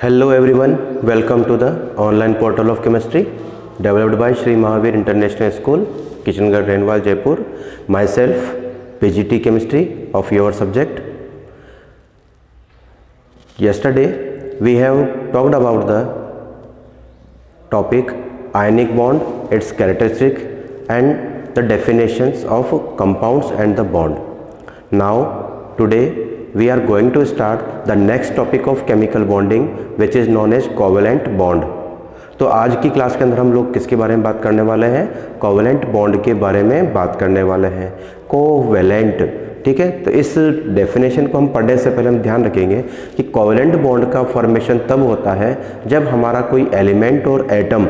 Hello everyone, welcome to the online portal of chemistry developed by Sri Mahavir International School, Kishangarh, Renwal, Jaipur. Myself, PGT Chemistry of your subject. Yesterday we have talked about the topic ionic bond, its characteristic and the definitions of compounds and the bond. Now today we are going to start the next topic of chemical bonding which is known as covalent bond. तो आज की class के अंदर हम लोग किसके बारे में बात करने वाले हैं? कोवेलेंट बॉन्ड के बारे में बात करने वाले हैं। कोवेलेंट, ठीक है। तो इस डेफिनेशन को हम पढ़ने से पहले हम ध्यान रखेंगे कि कोवेलेंट बॉन्ड का फॉर्मेशन तब होता है जब हमारा कोई एलिमेंट और एटम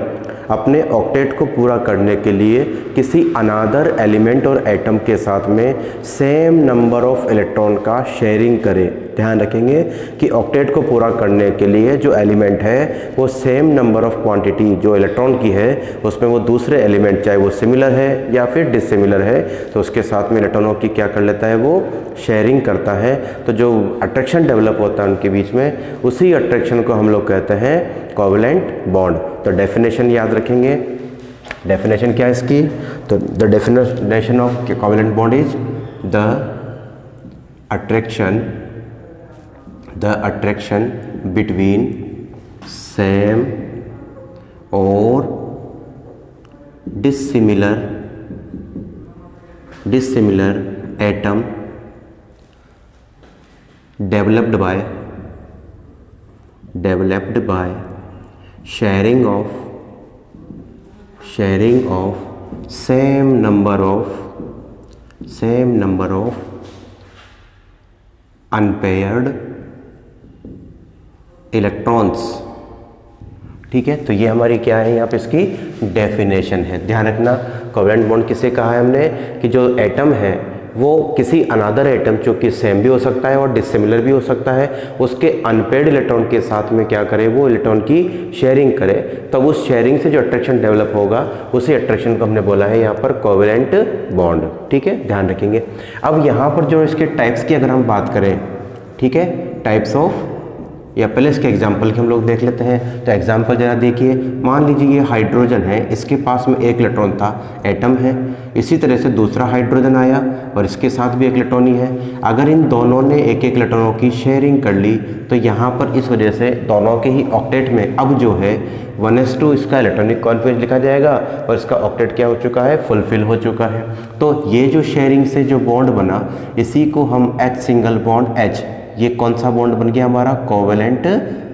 अपने ऑक्टेट को पूरा करने के लिए किसी अनादर एलिमेंट और एटम के साथ में सेम नंबर ऑफ इलेक्ट्रॉन का शेयरिंग करे। ध्यान रखेंगे कि ऑक्टेट को पूरा करने के लिए जो एलिमेंट है वो सेम नंबर ऑफ क्वांटिटी जो इलेक्ट्रॉन की है उसमें वो दूसरे एलिमेंट चाहे वो सिमिलर है या फिर डिसिमिलर है तो उसके साथ में इलेक्ट्रॉनों की क्या कर लेता है, वो शेयरिंग करता है। तो जो अट्रैक्शन डेवलप होता है उनके बीच में, उसी अट्रैक्शन को हम लोग कहते हैं कोवेलेंट बॉन्ड। तो डेफिनेशन याद रखेंगे। डेफिनेशन क्या है इसकी? तो the definition of covalent bond is the attraction between same और dissimilar atom developed by sharing of same number of unpaired electrons। ठीक है, तो ये हमारी क्या है, यहाँ पे इसकी डेफिनेशन है। ध्यान रखना, कोवेलेंट बॉन्ड किसे कहा है हमने कि जो एटम है वो किसी अनादर एटम जो कि सेम भी हो सकता है और डिसिमिलर भी हो सकता है, उसके अनपेयर्ड इलेक्ट्रॉन के साथ में क्या करे, वो इलेक्ट्रॉन की शेयरिंग करे। तब उस शेयरिंग से जो अट्रैक्शन डेवलप होगा उसी अट्रैक्शन को हमने बोला है यहाँ पर कोवेलेंट बॉन्ड। ठीक है, ध्यान रखेंगे। अब यहाँ पर जो इसके टाइप्स की अगर हम बात करें, ठीक है, टाइप्स ऑफ, या पहले इसके एग्जाम्पल की हम लोग देख लेते हैं। तो एग्जाम्पल जरा देखिए, मान लीजिए ये हाइड्रोजन है, इसके पास में एक इलेक्ट्रॉन था, एटम है। इसी तरह से दूसरा हाइड्रोजन आया और इसके साथ भी एक इलेक्ट्रॉन ही है। अगर इन दोनों ने एक एक इलेक्ट्रॉनों की शेयरिंग कर ली तो यहाँ पर इस वजह से दोनों के ही ऑक्टेट में अब जो है 1s2 इसका इलेक्ट्रॉनिक कॉन्फिगरेशन लिखा जाएगा और इसका ऑक्टेट क्या हो चुका है, फुलफिल हो चुका है। तो ये जो शेयरिंग से जो बॉन्ड बना इसी को हम H सिंगल बॉन्ड H, ये कौन सा बॉन्ड बन गया हमारा, कोवेलेंट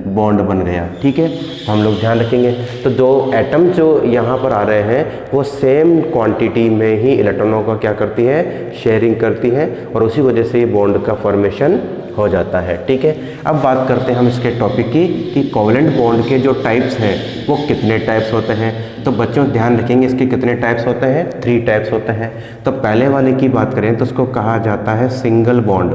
बॉन्ड बन गया। ठीक है, तो हम लोग ध्यान रखेंगे। तो दो एटम जो यहाँ पर आ रहे हैं वो सेम क्वांटिटी में ही इलेक्ट्रॉनों का क्या करती है, शेयरिंग करती है और उसी वजह से ये बॉन्ड का फॉर्मेशन हो जाता है। ठीक है, अब बात करते हैं हम इसके टॉपिक की कि कोवेलेंट बॉन्ड के जो टाइप्स हैं वो कितने टाइप्स होते हैं। तो बच्चों ध्यान रखेंगे, इसके कितने टाइप्स होते हैं, 3 टाइप्स होते हैं। तो पहले वाले की बात करें तो उसको कहा जाता है सिंगल बॉन्ड।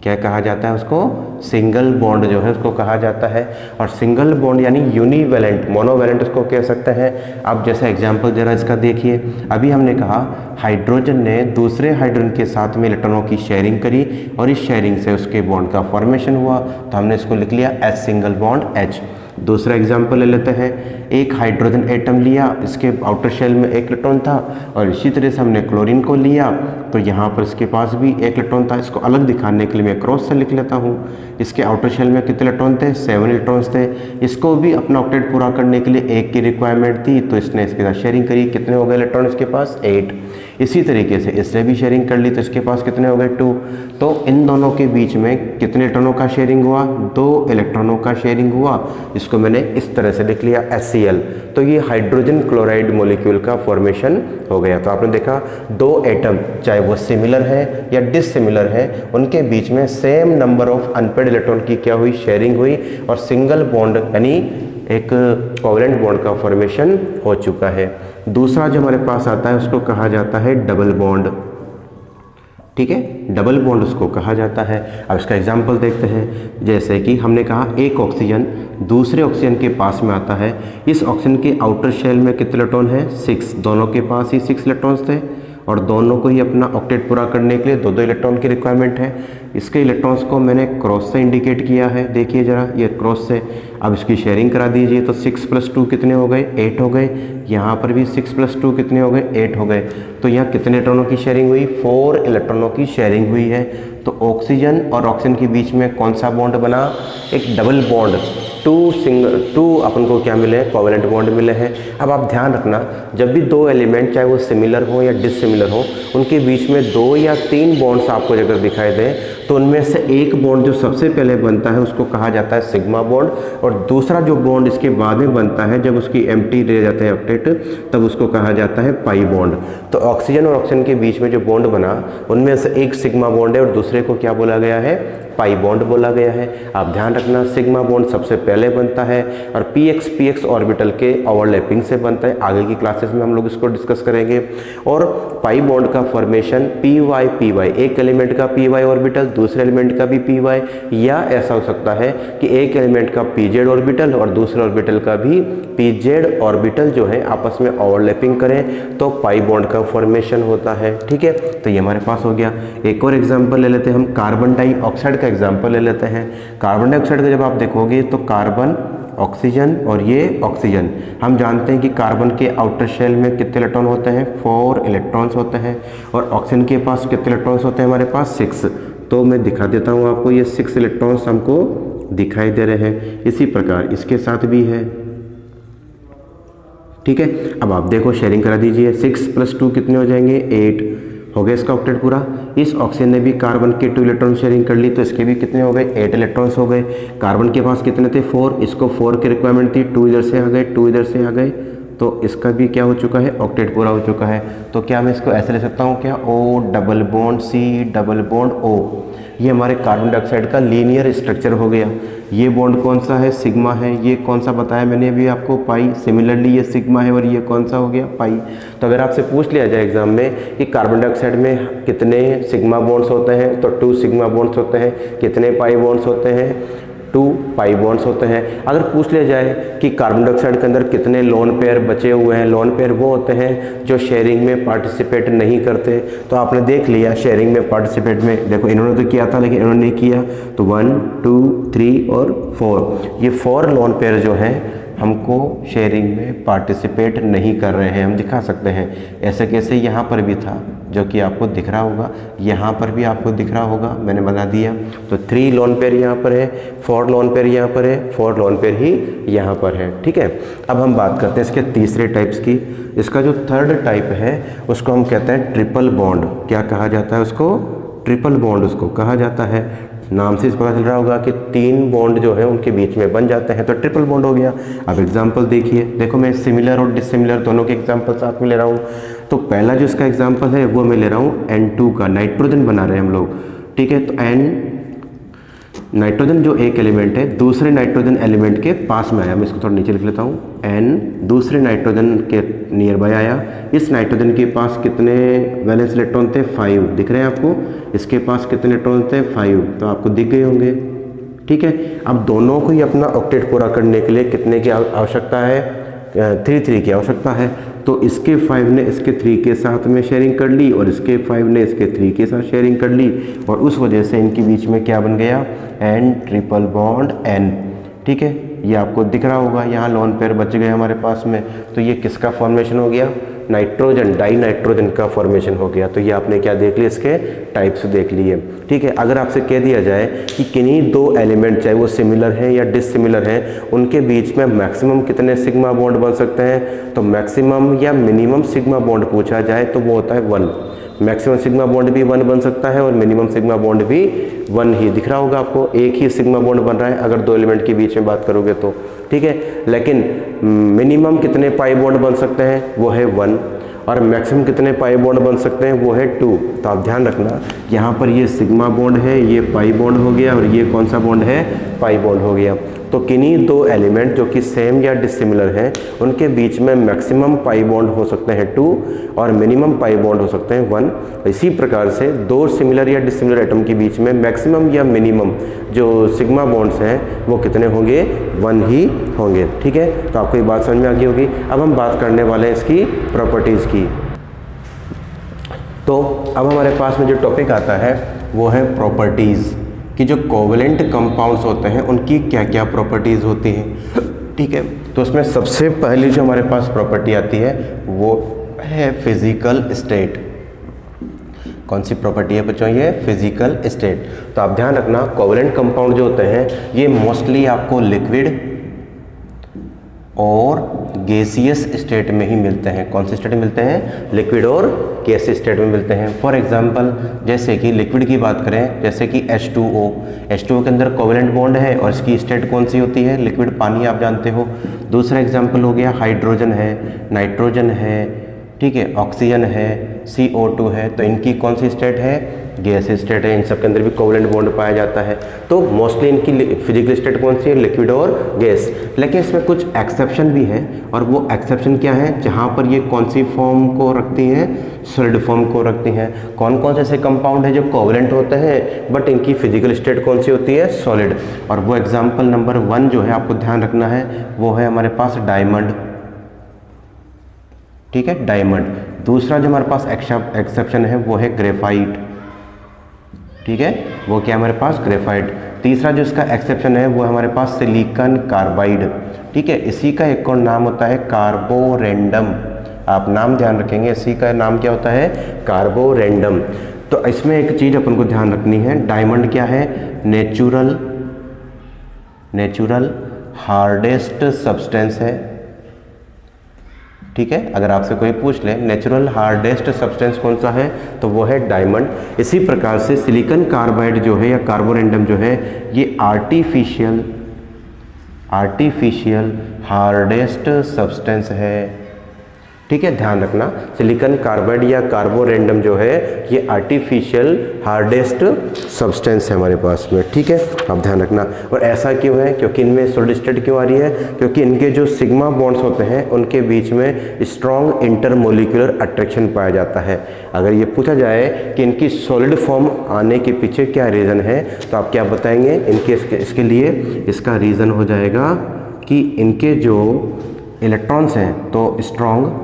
क्या कहा जाता है उसको? सिंगल बॉन्ड जो है उसको कहा जाता है। और सिंगल बॉन्ड यानी यूनिवैलेंट, मोनोवैलेंट उसको कह सकते हैं। अब जैसा एग्जांपल जरा इसका देखिए, अभी हमने कहा हाइड्रोजन ने दूसरे हाइड्रोजन के साथ में इलेक्ट्रॉनों की शेयरिंग करी और इस शेयरिंग से उसके बॉन्ड का फॉर्मेशन हुआ, तो हमने इसको लिख लिया H सिंगल बॉन्ड H। दूसरा एग्जाम्पल ले लेते हैं, एक हाइड्रोजन एटम लिया, इसके आउटर शेल में एक इलेक्ट्रॉन था और इसी तरह से हमने क्लोरीन को लिया तो यहाँ पर इसके पास भी एक इलेक्ट्रॉन था। इसको अलग दिखाने के लिए मैं क्रॉस से लिख लेता हूँ। इसके आउटर शेल में कितने इलेक्ट्रॉन थे, 7 इलेक्ट्रॉन्स थे। इसको भी अपना ऑक्टेट पूरा करने के लिए 1 की रिक्वायरमेंट थी तो इसने इसके साथ शेयरिंग करी। कितने हो गए इलेक्ट्रॉन इसके पास, 8। इसी तरीके से इसने भी शेयरिंग कर ली तो इसके पास कितने हो गए, 2। तो इन दोनों के बीच में कितने इलेक्ट्रॉनों का शेयरिंग हुआ, 2 इलेक्ट्रॉनों का शेयरिंग हुआ। इसको मैंने इस तरह से लिख लिया HCl। तो ये हाइड्रोजन क्लोराइड मॉलिक्यूल का फॉर्मेशन हो गया। तो आपने देखा 2 एटम चाहे वो सिमिलर है या डिसिमिलर है, उनके बीच में same number of unpaired electron की क्या हुई, शेयरिंग हुई और सिंगल बॉन्ड यानी एक कोवेलेंट बॉन्ड का फॉर्मेशन हो चुका है। दूसरा जो हमारे पास आता है उसको कहा जाता है डबल बॉन्ड। ठीक है, डबल बॉन्ड उसको कहा जाता है। अब इसका एग्जांपल देखते हैं। जैसे कि हमने कहा एक ऑक्सीजन दूसरे ऑक्सीजन के पास में आता है। इस ऑक्सीजन के आउटर शेल में कितने इलेक्ट्रॉन है, 6। दोनों के पास ही 6 इलेक्ट्रॉन्स थे और दोनों को ही अपना ऑक्टेट पूरा करने के लिए दो दो इलेक्ट्रॉन की रिक्वायरमेंट है। इसके इलेक्ट्रॉन्स को मैंने क्रॉस से इंडिकेट किया है, देखिए ज़रा ये क्रॉस से। अब इसकी शेयरिंग करा दीजिए, तो 6 + 2 कितने हो गए, 8 हो गए। यहाँ पर भी 6 + 2 कितने हो गए, 8 हो गए। तो यहाँ कितने इलेक्ट्रॉनों की शेयरिंग हुई, 4 इलेक्ट्रॉनों की शेयरिंग हुई है। तो ऑक्सीजन और ऑक्सीजन के बीच में कौन सा बॉन्ड बना, एक डबल बॉन्ड, टू अपन को क्या मिले, कोवेलेंट बॉन्ड मिले हैं। अब आप ध्यान रखना, जब भी दो एलिमेंट चाहे वो सिमिलर हो या डिसिमिलर हो, उनके बीच में 2 या 3 बॉन्ड्स आपको अगर दिखाई दें, तो उनमें से एक बॉन्ड जो सबसे पहले बनता है उसको कहा जाता है सिग्मा बॉन्ड, और दूसरा जो बॉन्ड इसके बाद में बनता है जब उसकी एम्प्टी रह जाते हैं ऑक्टेट, तब उसको कहा जाता है पाई बॉन्ड। तो ऑक्सीजन और ऑक्सीजन के बीच में जो बॉन्ड बना, उनमें से एक सिग्मा बॉन्ड है और दूसरे को क्या बोला गया है, पाई बॉन्ड बोला गया है। आप ध्यान रखना, सिग्मा बॉन्ड सबसे पहले बनता है और px ऑर्बिटल के ओवरलैपिंग से बनता है। आगे की क्लासेस में हम लोग इसको डिस्कस करेंगे। और पाई बॉन्ड का फॉर्मेशन py एक एलिमेंट का py ऑर्बिटल, दूसरे एलिमेंट का भी py, या ऐसा हो सकता है कि एक एलिमेंट का pz ऑर्बिटल और दूसरे ऑर्बिटल का भी pz ऑर्बिटल जो है आपस में ओवरलैपिंग करें, तो पाई बॉन्ड का फॉर्मेशन होता है। ठीक है, तो ये हमारे पास हो गया। एक और एग्जाम्पल ले लेते हैं हम, कार्बन डाइऑक्साइड का एग्जाम्पल ले लेते हैं। कार्बन डाइऑक्साइड का जब आप देखोगे तो कार्बन, ऑक्सीजन और ये ऑक्सीजन, हम जानते हैं कि कार्बन के आउटर शेल में कितने इलेक्ट्रॉन होते हैं, 4 इलेक्ट्रॉन्स होते हैं, और ऑक्सीजन के पास कितने इलेक्ट्रॉन्स होते हैं, हमारे पास 6। तो मैं दिखा देता हूँ आपको, ये 6 इलेक्ट्रॉन्स हमको दिखाई दे रहे हैं। इसी प्रकार इसके साथ भी है। ठीक है, अब आप देखो, शेयरिंग करा दीजिए, 6 + 2 कितने हो जाएंगे, 8 हो गया इसका ऑक्टेट पूरा। इस ऑक्सीजन ने भी कार्बन के 2 इलेक्ट्रॉन शेयरिंग कर ली, तो इसके भी कितने हो गए, 8 इलेक्ट्रॉन्स हो गए। कार्बन के पास कितने थे, 4, इसको 4 की रिक्वायरमेंट थी, 2 इधर से आ गए, 2 इधर से आ गए, तो इसका भी क्या हो चुका है, ऑक्टेट पूरा हो चुका है। तो क्या मैं इसको ऐसे ले सकता हूँ क्या, O double bond C double bond O। ये हमारे कार्बन डाइऑक्साइड का लीनियर स्ट्रक्चर हो गया। ये बॉन्ड कौन सा है, सिग्मा है। ये कौन सा बताया मैंने अभी आपको, पाई। सिमिलरली ये सिग्मा है और ये कौन सा हो गया, पाई। तो अगर आपसे पूछ लिया जाए एग्जाम में कि कार्बन डाइऑक्साइड में कितने सिग्मा बॉन्ड्स होते हैं, तो 2 सिग्मा बॉन्ड्स होते हैं। कितने पाई बॉन्ड्स होते हैं, 2 पाई बॉन्ड्स होते हैं। अगर पूछ लिया जाए कि कार्बन डाइऑक्साइड के अंदर कितने लोन पेयर बचे हुए हैं, लोन पेयर वो होते हैं जो शेयरिंग में पार्टिसिपेट नहीं करते। तो आपने देख लिया शेयरिंग में पार्टिसिपेट में, देखो इन्होंने तो किया था लेकिन इन्होंने नहीं किया, तो 1 2 3 और 4, ये 4 लोन पेयर जो हैं हमको शेयरिंग में पार्टिसिपेट नहीं कर रहे हैं। हम दिखा सकते हैं ऐसे कैसे, यहाँ पर भी था जो कि आपको दिख रहा होगा, यहाँ पर भी आपको दिख रहा होगा, मैंने बना दिया। तो 3 लोन पेयर यहाँ पर है, 4 लोन पेयर यहाँ पर है, 4 लोन पेयर ही यहाँ पर है। ठीक है, अब हम बात करते हैं इसके तीसरे टाइप्स की। इसका जो थर्ड टाइप है उसको हम कहते हैं ट्रिपल बॉन्ड। क्या कहा जाता है उसको, ट्रिपल बॉन्ड उसको कहा जाता है। नाम से इस पता चल रहा होगा कि 3 बॉन्ड जो है उनके बीच में बन जाते हैं, तो ट्रिपल बॉन्ड हो गया। अब एग्जांपल देखिए, देखो मैं सिमिलर और डिसिमिलर दोनों के एग्जांपल साथ में ले रहा हूँ। तो पहला जो इसका एग्जांपल है वो मैं ले रहा हूँ N2 का, नाइट्रोजन बना रहे हैं हम लोग। ठीक है, तो नाइट्रोजन जो एक एलिमेंट है दूसरे नाइट्रोजन एलिमेंट के पास में आया, मैं इसको थोड़ा नीचे लिख लेता हूँ, N दूसरे नाइट्रोजन के नियर बाय आया। इस नाइट्रोजन के पास कितने वैलेंस इलेक्ट्रॉन थे, 5, दिख रहे हैं आपको। इसके पास कितने इलेक्ट्रॉन थे, 5, तो आपको दिख गए होंगे। ठीक है, अब दोनों को ही अपना ऑक्टेट पूरा करने के लिए कितने की आवश्यकता है, 3 की आवश्यकता है। तो इसके 5 ने इसके 3 के साथ में शेयरिंग कर ली और इसके 5 ने इसके 3 के साथ शेयरिंग कर ली, और उस वजह से इनके बीच में क्या बन गया, N ट्रिपल बॉन्ड N। ठीक है, ये आपको दिख रहा होगा, यहाँ लोन पेयर बच गए हमारे पास में। तो ये किसका फॉर्मेशन हो गया, नाइट्रोजन, डाई नाइट्रोजन का फॉर्मेशन हो गया। तो ये आपने क्या देख लिया, इसके टाइप्स देख लिए। ठीक है, अगर आपसे कह दिया जाए कि किन्हीं 2 एलिमेंट चाहे वो सिमिलर हैं या डिसिमिलर हैं, उनके बीच में मैक्सिमम कितने सिग्मा बॉन्ड बन सकते हैं, तो मैक्सिमम या मिनिमम सिग्मा बॉन्ड पूछा जाए तो वो होता है 1। मैक्सिमम सिग्मा बॉन्ड भी 1 बन सकता है और मिनिमम सिग्मा बॉन्ड भी 1 ही। दिख रहा होगा आपको, एक ही सिग्मा बॉन्ड बन रहा है अगर 2 एलिमेंट के बीच में बात करोगे तो। ठीक है, लेकिन मिनिमम कितने पाई बॉन्ड बन सकते हैं, वो है 1, और मैक्सिमम कितने पाई बॉन्ड बन सकते हैं, वो है 2। तो आप ध्यान रखना, यहाँ पर ये सिग्मा बॉन्ड है, ये पाई बॉन्ड हो गया, और ये कौन सा बॉन्ड है, पाई बॉन्ड हो गया। तो किन्हीं 2 एलिमेंट जो कि सेम या डिसिमिलर हैं उनके बीच में मैक्सिमम पाई बॉन्ड हो सकते हैं 2 और मिनिमम पाई बॉन्ड हो सकते हैं 1। इसी प्रकार से 2 सिमिलर या डिसिमिलर एटम के बीच में मैक्सिमम या मिनिमम जो सिग्मा बॉन्ड्स हैं वो कितने होंगे, 1 ही होंगे। ठीक है, तो आपको ये बात समझ में आ गई होगी। अब हम बात करने वाले हैं इसकी प्रॉपर्टीज़ की। तो अब हमारे पास में जो टॉपिक आता है वो है प्रॉपर्टीज़, कि जो कोवेलेंट कंपाउंड्स होते हैं उनकी क्या क्या प्रॉपर्टीज़ होती हैं। ठीक है, तो उसमें सबसे पहली जो हमारे पास प्रॉपर्टी आती है वो है फिजिकल स्टेट। कौन सी प्रॉपर्टी है बच्चों? ये फिजिकल स्टेट। तो आप ध्यान रखना, कोवेलेंट कंपाउंड जो होते हैं ये मोस्टली आपको लिक्विड और गैसियस स्टेट में ही मिलते हैं। कौन से स्टेट में मिलते हैं? लिक्विड और गैस स्टेट में मिलते हैं। फॉर एग्जांपल जैसे कि लिक्विड की बात करें, जैसे कि H2O, H2O के अंदर कोवेलेंट बॉन्ड है और इसकी स्टेट कौन सी होती है? लिक्विड, पानी आप जानते हो। दूसरा एग्जांपल हो गया हाइड्रोजन है, नाइट्रोजन है, ठीक है, ऑक्सीजन है, CO2 है, तो इनकी कौन सी स्टेट है? गैस स्टेट है। इन सब के अंदर भी कोवेलेंट बॉन्ड पाया जाता है। तो मोस्टली इनकी फिजिकल स्टेट कौन सी है? लिक्विड और गैस। लेकिन इसमें कुछ एक्सेप्शन भी है, और वो एक्सेप्शन क्या है? जहाँ पर ये कौन सी फॉर्म को रखती हैं? सॉलिड फॉर्म को रखती हैं। कौन कौन से ऐसे कंपाउंड है जो कोवेलेंट होते हैं बट इनकी फिजिकल स्टेट कौन सी होती है? सॉलिड। और वो एग्जाम्पल नंबर 1 जो है आपको ध्यान रखना है वो है हमारे पास डायमंड। ठीक है, डायमंड। दूसरा जो हमारे पास एक्सेप्शन है वो है ग्रेफाइट। ठीक है, वो क्या हमारे पास? ग्रेफाइट। तीसरा जो इसका एक्सेप्शन है वो हमारे पास सिलिकॉन कार्बाइड। ठीक है, इसी का एक और नाम होता है कार्बोरेंडम। आप नाम ध्यान रखेंगे, इसी का नाम क्या होता है? कार्बोरेंडम। तो इसमें एक चीज़ अपन को ध्यान रखनी है, डायमंड क्या है? नेचुरल हार्डेस्ट सब्सटेंस है। ठीक है, अगर आपसे कोई पूछ ले नेचुरल हार्डेस्ट सब्सटेंस कौन सा है, तो वो है डायमंड। इसी प्रकार से सिलिकॉन कार्बाइड जो है या कार्बोरेंडम जो है ये आर्टिफिशियल हार्डेस्ट सब्सटेंस है। ठीक है, ध्यान रखना, सिलिकॉन कार्बाइड या कार्बोरेंडम जो है ये आर्टिफिशियल हार्डेस्ट सब्सटेंस है हमारे पास में। ठीक है, आप ध्यान रखना। और ऐसा क्यों है? क्योंकि इनमें सॉलिड स्टेट क्यों आ रही है? क्योंकि इनके जो सिग्मा बॉन्ड्स होते हैं उनके बीच में स्ट्रॉन्ग इंटरमोलिकुलर अट्रैक्शन पाया जाता है। अगर ये पूछा जाए कि इनकी सॉलिड फॉर्म आने के पीछे क्या रीज़न है, तो आप क्या बताएंगे? इसके लिए इसका रीज़न हो जाएगा कि इनके जो इलेक्ट्रॉन्स हैं तो स्ट्रॉन्ग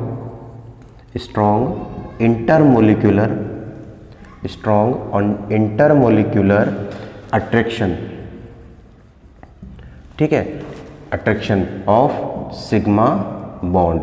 इंटरमोलिकुलर अट्रैक्शन। ठीक है, अट्रैक्शन ऑफ सिग्मा बॉन्ड।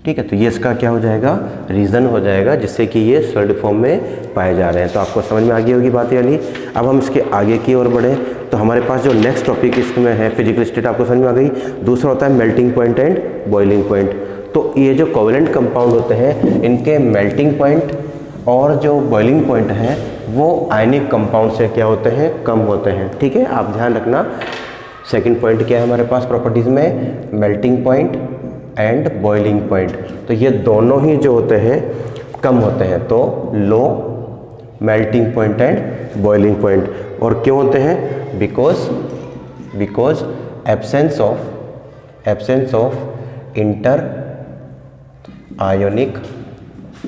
ठीक है, तो ये इसका क्या हो जाएगा? रीज़न हो जाएगा जिससे कि ये सॉलिड फॉर्म में पाए जा रहे हैं। तो आपको समझ में आ गई होगी बात वाली। अब हम इसके आगे की ओर बढ़े तो हमारे पास जो नेक्स्ट टॉपिक इसमें है फिजिकल स्टेट, आपको समझ में आ गई। दूसरा होता है melting point and boiling point. तो ये जो कोवेलेंट कंपाउंड होते हैं इनके मेल्टिंग पॉइंट और जो बॉइलिंग पॉइंट है वो आयनिक कंपाउंड से क्या होते हैं? कम होते हैं। ठीक है, आप ध्यान रखना। सेकंड पॉइंट क्या है हमारे पास प्रॉपर्टीज़ में? Melting point and boiling point. तो ये दोनों ही जो होते हैं कम होते हैं, तो low melting point and boiling point. और क्यों होते हैं? Because absence of inter ionic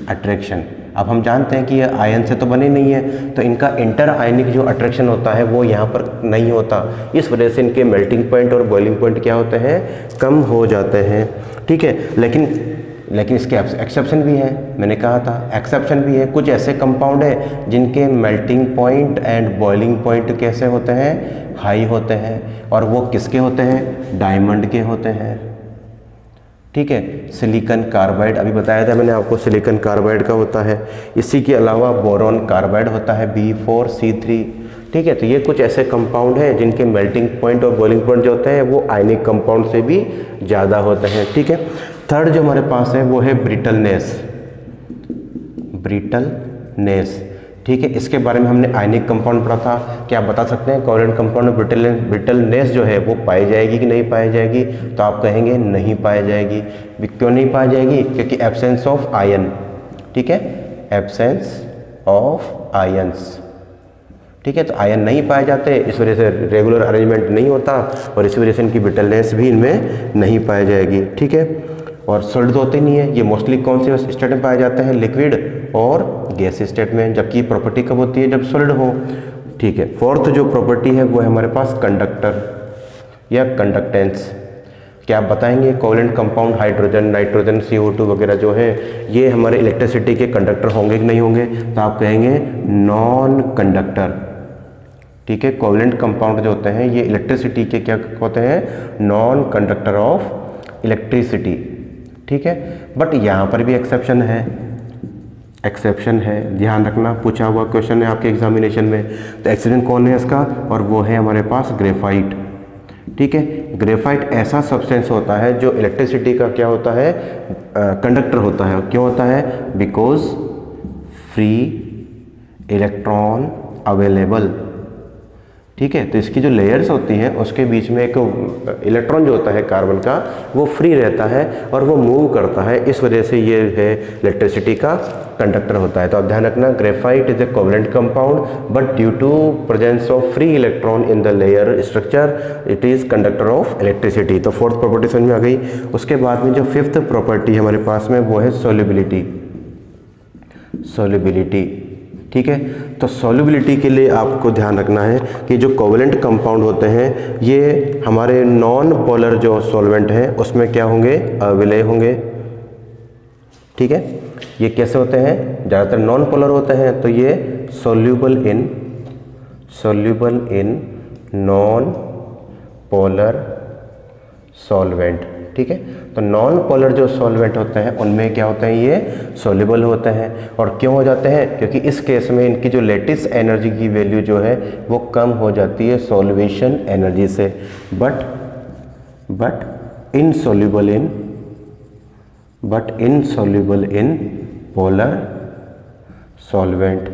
attraction. अब हम जानते हैं कि ये आयन से तो बने नहीं है, तो इनका इंटर आयनिक जो अट्रैक्शन होता है वो यहाँ पर नहीं होता। इस वजह से इनके मेल्टिंग पॉइंट और बॉइलिंग पॉइंट क्या होते हैं? कम हो जाते हैं। ठीक है, लेकिन इसके एक्सेप्शन भी है। मैंने कहा था एक्सेप्शन भी है। कुछ ऐसे कंपाउंड है जिनके melting point and boiling point कैसे होते हैं? हाई होते हैं। और वो किसके होते हैं? डायमंड के होते हैं। ठीक है, सिलिकॉन कार्बाइड अभी बताया था मैंने आपको, सिलिकॉन कार्बाइड का होता है। इसी के अलावा बोरॉन कार्बाइड होता है B4C3। ठीक है, तो ये कुछ ऐसे कंपाउंड हैं जिनके मेल्टिंग पॉइंट और बॉइलिंग पॉइंट जो होते हैं वो आयनिक कंपाउंड से भी ज़्यादा होते हैं। ठीक है, थर्ड जो हमारे पास है वो है ब्रिटलनेस। ठीक है, इसके बारे में हमने आयनिक कंपाउंड पढ़ा था। क्या आप बता सकते हैं कोवेलेंट कंपाउंड में ब्रिटलनेस जो है वो पाई जाएगी कि नहीं पाई जाएगी? तो आप कहेंगे नहीं पाई जाएगी। क्यों नहीं पाई जाएगी? क्योंकि एब्सेंस ऑफ आयन। ठीक है, एब्सेंस ऑफ आयंस। ठीक है, तो आयन नहीं पाए जाते, इस वजह से रेगुलर अरेंजमेंट नहीं होता और इस वजह से इनकी ब्रिटलनेस भी इनमें नहीं पाई जाएगी। ठीक है, और सॉलिड होते नहीं है, ये मोस्टली कौन से स्टेट में पाए जाते हैं? लिक्विड और गैस स्टेट में, जबकि प्रॉपर्टी कब होती है? जब सॉलिड हो। ठीक है, फोर्थ जो प्रॉपर्टी है वो है हमारे पास कंडक्टर या कंडक्टेंस। क्या आप बताएंगे covalent compound hydrogen, nitrogen, CO2 वगैरह जो है ये हमारे इलेक्ट्रिसिटी के कंडक्टर होंगे कि नहीं होंगे? तो आप कहेंगे नॉन कंडक्टर। ठीक है, कोवेलेंट कंपाउंड जो होते हैं ये इलेक्ट्रिसिटी के क्या होते हैं? Non conductor of electricity. ठीक है, बट यहाँ पर भी एक्सेप्शन है, ध्यान रखना, पूछा हुआ क्वेश्चन है आपके एग्जामिनेशन में। तो एक्सेप्शन कौन है इसका? और वो है हमारे पास ग्रेफाइट। ठीक है, ग्रेफाइट ऐसा सब्सटेंस होता है जो इलेक्ट्रिसिटी का क्या होता है? कंडक्टर होता है। क्यों होता है? Because free electron available. ठीक है, तो इसकी जो लेयर्स होती हैं उसके बीच में एक इलेक्ट्रॉन जो होता है कार्बन का वो फ्री रहता है और वो मूव करता है, इस वजह से ये है इलेक्ट्रिसिटी का कंडक्टर होता है। तो आप ध्यान रखना, graphite is a covalent compound but due to presence of free electron in the layer structure it is conductor of electricity. तो फोर्थ प्रॉपर्टी समझ में आ गई। उसके बाद में जो फिफ्थ प्रॉपर्टी हमारे पास में वो है सोल्युबिलिटी। ठीक है, तो सॉल्युबिलिटी के लिए आपको ध्यान रखना है कि जो कोवेलेंट कंपाउंड होते हैं ये हमारे नॉन पोलर जो सॉल्वेंट हैं उसमें क्या होंगे? अविलय होंगे। ठीक है, ये कैसे होते हैं? ज़्यादातर नॉन पोलर होते हैं, तो ये soluble in non polar solvent. ठीक है, तो नॉन पोलर जो सॉल्वेंट होते हैं उनमें क्या होते हैं? ये सोल्यूबल होते हैं। और क्यों हो जाते हैं? क्योंकि इस केस में इनकी जो लेटिस एनर्जी की वैल्यू जो है वो कम हो जाती है सॉल्वेशन एनर्जी से। But insoluble in polar solvent.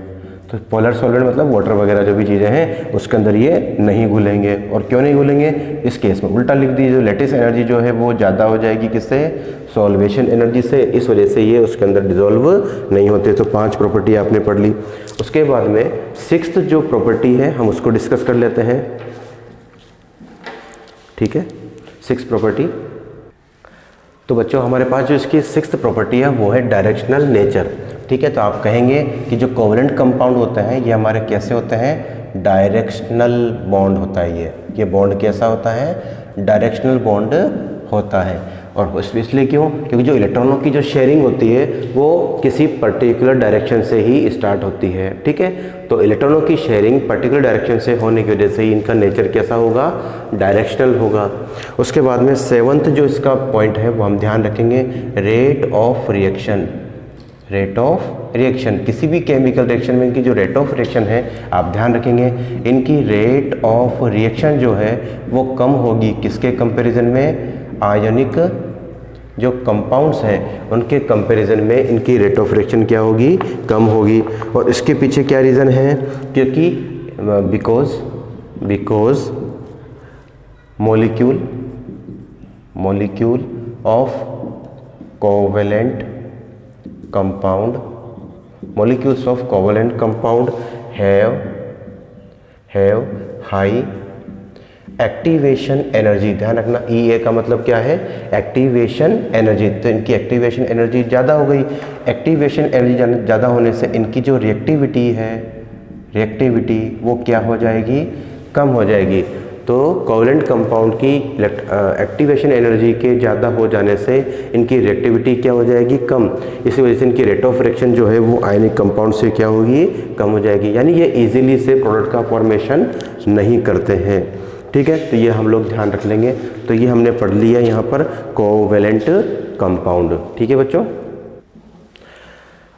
तो पोलर सॉल्वेंट मतलब वाटर वगैरह जो भी चीज़ें हैं उसके अंदर ये नहीं घुलेंगे। और क्यों नहीं घुलेंगे? इस केस में उल्टा लिख दीजिए, जो लेटेस्ट एनर्जी जो है वो ज़्यादा हो जाएगी किससे? सॉल्वेशन एनर्जी से, इस वजह से ये उसके अंदर डिजोल्व नहीं होते। तो 5 प्रॉपर्टी आपने पढ़ ली। उसके बाद में सिक्स्थ जो प्रॉपर्टी है हम उसको डिस्कस कर लेते हैं। ठीक है, सिक्स्थ प्रॉपर्टी। तो बच्चों हमारे पास जो इसकी सिक्स्थ प्रॉपर्टी है वो है डायरेक्शनल नेचर। ठीक है, तो आप कहेंगे कि जो कोवेलेंट कंपाउंड होते हैं ये हमारे कैसे होते हैं? डायरेक्शनल बॉन्ड होता है। ये बॉन्ड कैसा होता है? डायरेक्शनल बॉन्ड होता है। और इसलिए क्यों? क्योंकि जो इलेक्ट्रॉनों की जो शेयरिंग होती है वो किसी पर्टिकुलर डायरेक्शन से ही स्टार्ट होती है। ठीक है, तो इलेक्ट्रॉनों की शेयरिंग पर्टिकुलर डायरेक्शन से होने की वजह से ही इनका नेचर कैसा होगा? डायरेक्शनल होगा। उसके बाद में सेवंथ जो इसका पॉइंट है वो हम ध्यान रखेंगे, रेट ऑफ रिएक्शन। किसी भी केमिकल रिएक्शन में इनकी जो रेट ऑफ रिएक्शन है आप ध्यान रखेंगे, इनकी रेट ऑफ रिएक्शन जो है वो कम होगी किसके कंपैरिजन में? आयनिक जो कंपाउंड्स हैं उनके कंपैरिजन में इनकी रेट ऑफ रिएक्शन क्या होगी? कम होगी। और इसके पीछे क्या रीज़न है? क्योंकि because molecule of covalent compound have high activation energy. ध्यान रखना, EA का मतलब क्या है? Activation energy. तो इनकी एक्टिवेशन एनर्जी ज़्यादा हो गई। एक्टिवेशन एनर्जी ज़्यादा होने से इनकी जो रिएक्टिविटी वो क्या हो जाएगी? कम हो जाएगी। तो कोवेलेंट कंपाउंड की एक्टिवेशन एनर्जी के ज़्यादा हो जाने से इनकी रिएक्टिविटी क्या हो जाएगी? कम। इसी वजह से इनकी रेट ऑफ रिएक्शन जो है वो आयनिक कंपाउंड से क्या होगी? कम हो जाएगी। यानी ये इजीली से प्रोडक्ट का फॉर्मेशन नहीं करते हैं। ठीक है, तो ये हम लोग ध्यान रख लेंगे। तो ये हमने पढ़ लिया यहाँ पर कोवेलेंट कंपाउंड। ठीक है बच्चों,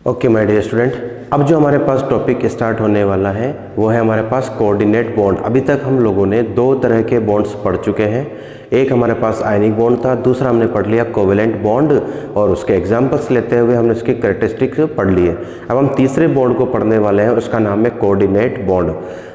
ओके माय डियर स्टूडेंट, अब जो हमारे पास टॉपिक स्टार्ट होने वाला है वो है हमारे पास कोऑर्डिनेट बॉन्ड। अभी तक हम लोगों ने 2 तरह के बॉन्ड्स पढ़ चुके हैं। एक हमारे पास आयनिक बॉन्ड था, दूसरा हमने पढ़ लिया कोवेलेंट बॉन्ड और उसके एग्जांपल्स लेते हुए हमने उसके कैरेक्टरिस्टिक्स पढ़ लिए। अब हम तीसरे बॉन्ड को पढ़ने वाले हैं, उसका नाम है कोऑर्डिनेट बॉन्ड।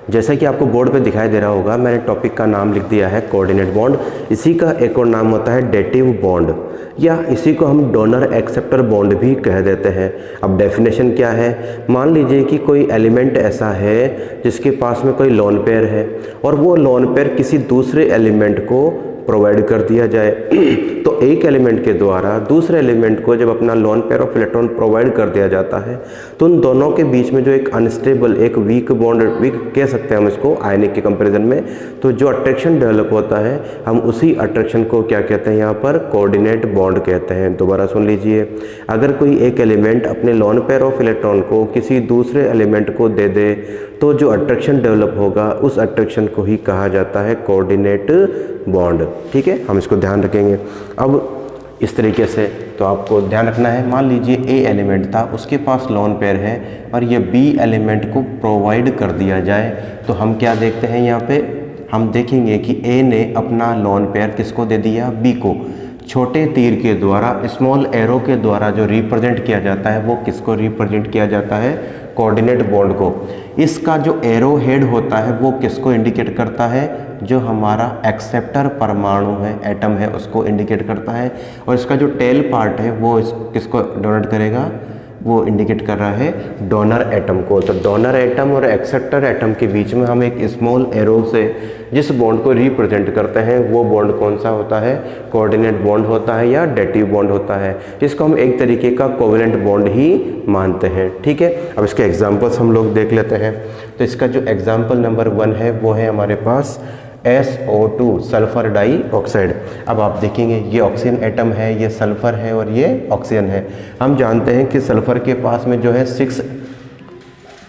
जैसे कि आपको बोर्ड पे दिखाई दे रहा होगा, मैंने टॉपिक का नाम लिख दिया है कोऑर्डिनेट बॉन्ड। इसी का एक और नाम होता है डेटिव बॉन्ड, या इसी को हम डोनर एक्सेप्टर बॉन्ड भी कह देते हैं। अब डेफिनेशन क्या है? मान लीजिए कि कोई एलिमेंट ऐसा है जिसके पास में कोई लोन पेयर है और वो लोन पेयर किसी दूसरे एलिमेंट को प्रोवाइड कर दिया जाए तो एक एलिमेंट के द्वारा दूसरे एलिमेंट को जब अपना lone pair of electron provide कर दिया जाता है तो उन दोनों के बीच में जो एक अनस्टेबल, एक वीक बॉन्ड, वीक कह सकते हैं हम इसको आयनिक के कंपैरिजन में, तो जो अट्रैक्शन डेवलप होता है हम उसी अट्रैक्शन को क्या कहते हैं यहाँ पर, कोऑर्डिनेट बॉन्ड कहते हैं। दोबारा सुन लीजिए, अगर कोई एक एलिमेंट अपने लोन पेयर ऑफ इलेक्ट्रॉन को किसी दूसरे एलिमेंट को दे दे तो जो अट्रैक्शन डेवलप होगा उस अट्रैक्शन को ही कहा जाता है कोऑर्डिनेट बॉन्ड। ठीक है, हम इसको ध्यान रखेंगे। अब इस तरीके से तो आपको ध्यान रखना है, मान लीजिए ए एलिमेंट था, उसके पास लोन पेयर है और ये बी एलिमेंट को प्रोवाइड कर दिया जाए तो हम क्या देखते हैं यहाँ पे, हम देखेंगे कि ए ने अपना लोन पेयर किसको दे दिया, बी को। छोटे तीर के द्वारा, स्मॉल एरो के द्वारा जो रिप्रेजेंट किया जाता है वो किसको रिप्रेजेंट किया जाता है, कोऑर्डिनेट बॉन्ड को। इसका जो एरो हेड होता है वो किसको इंडिकेट करता है, जो हमारा एक्सेप्टर परमाणु है, एटम है, उसको इंडिकेट करता है। और इसका जो टेल पार्ट है वो किसको डोनेट करेगा, वो इंडिकेट कर रहा है डोनर एटम को। तो डोनर एटम और एक्सेप्टर एटम के बीच में हम एक स्मॉल एरो से जिस बॉन्ड को रिप्रेजेंट करते हैं वो बॉन्ड कौन सा होता है, कोऑर्डिनेट बॉन्ड होता है या डेटिव बॉन्ड होता है, जिसको हम एक तरीके का कोवेलेंट बॉन्ड ही मानते हैं। ठीक है, अब इसके एग्जाम्पल्स हम लोग देख लेते हैं। तो इसका जो एग्जाम्पल नंबर 1 है वो है हमारे पास SO2 सल्फर डाइऑक्साइड। अब आप देखेंगे ये ऑक्सीजन एटम है, ये सल्फर है और ये ऑक्सीजन है। हम जानते हैं कि सल्फर के पास में जो है 6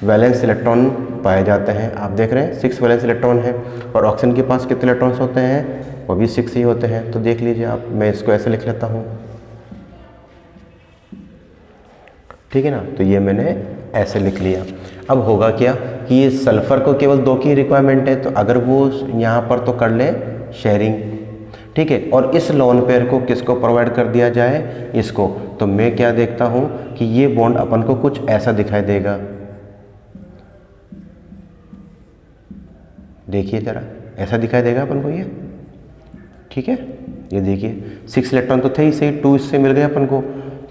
वैलेंस इलेक्ट्रॉन पाए जाते हैं। आप देख रहे हैं 6 वैलेंस इलेक्ट्रॉन है और ऑक्सीजन के पास कितने इलेक्ट्रॉन्स होते हैं, वो भी 6 ही होते हैं। तो देख लीजिए आप, मैं इसको ऐसे लिख लेता हूँ, ठीक है ना। तो ये मैंने ऐसे लिख लिया। अब होगा क्या कि ये सल्फ़र को केवल 2 की रिक्वायरमेंट है, तो अगर वो यहाँ पर तो कर ले शेयरिंग, ठीक है। और इस लोन पेयर को किसको प्रोवाइड कर दिया जाए, इसको। तो मैं क्या देखता हूँ कि ये बॉन्ड अपन को कुछ ऐसा दिखाई देगा, देखिए ज़रा, ऐसा दिखाई देगा अपन को ये, ठीक है। ये देखिए 6 इलेक्ट्रॉन तो थे ही सही, 2 इससे मिल गए अपन को,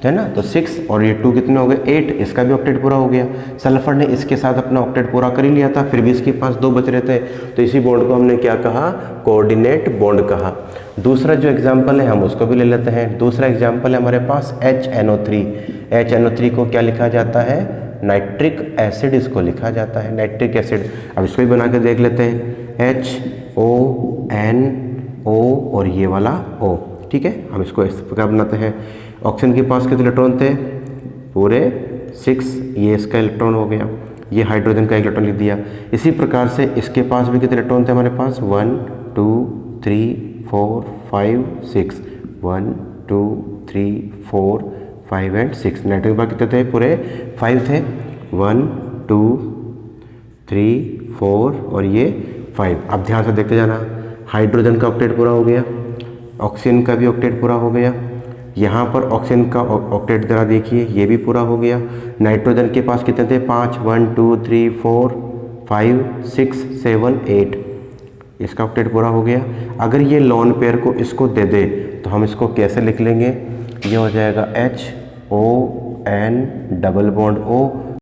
है ना। तो 6 और ये 2 कितने हो गए, 8, इसका भी ऑक्टेट पूरा हो गया। सल्फर ने इसके साथ अपना ऑक्टेट पूरा कर ही लिया था, फिर भी इसके पास 2 बच रहे थे, तो इसी बॉन्ड को हमने क्या कहा, कोऑर्डिनेट बॉन्ड कहा। दूसरा जो एग्जाम्पल है हम उसको भी ले लेते हैं। दूसरा एग्जाम्पल है हमारे पास HNO3। HNO3 को क्या लिखा जाता है, नाइट्रिक एसिड इसको लिखा जाता है, नाइट्रिक एसिड। अब इसको भी बना के देख लेते हैं, HONO और ये वाला O, ठीक है। हम इसको इस प्रकार बनाते हैं। ऑक्सीजन के पास कितने इलेक्ट्रॉन थे, पूरे 6, ये इसका इलेक्ट्रॉन हो गया, ये हाइड्रोजन का 1 इलेक्ट्रॉन लिख दिया। इसी प्रकार से इसके पास भी कितने इलेक्ट्रॉन थे हमारे पास, 1 2 3 4 5 6, 1 2 3 4 5 एंड 6। नाइट्रोजन के पास कितने थे, पूरे 5 थे, 1 2 3 4 और ये 5। अब ध्यान से देखते जाना, हाइड्रोजन का ऑक्टेट पूरा हो गया, ऑक्सीजन का भी ऑक्टेट पूरा हो गया। यहाँ पर ऑक्सीजन का ऑक्टेट जरा देखिए, ये भी पूरा हो गया। नाइट्रोजन के पास कितने थे, 5, 1 2 3 4 5 6 7 8, इसका ऑक्टेट पूरा हो गया। अगर ये लोन पेयर को इसको दे दे तो हम इसको कैसे लिख लेंगे, ये हो जाएगा HON डबल बॉन्ड O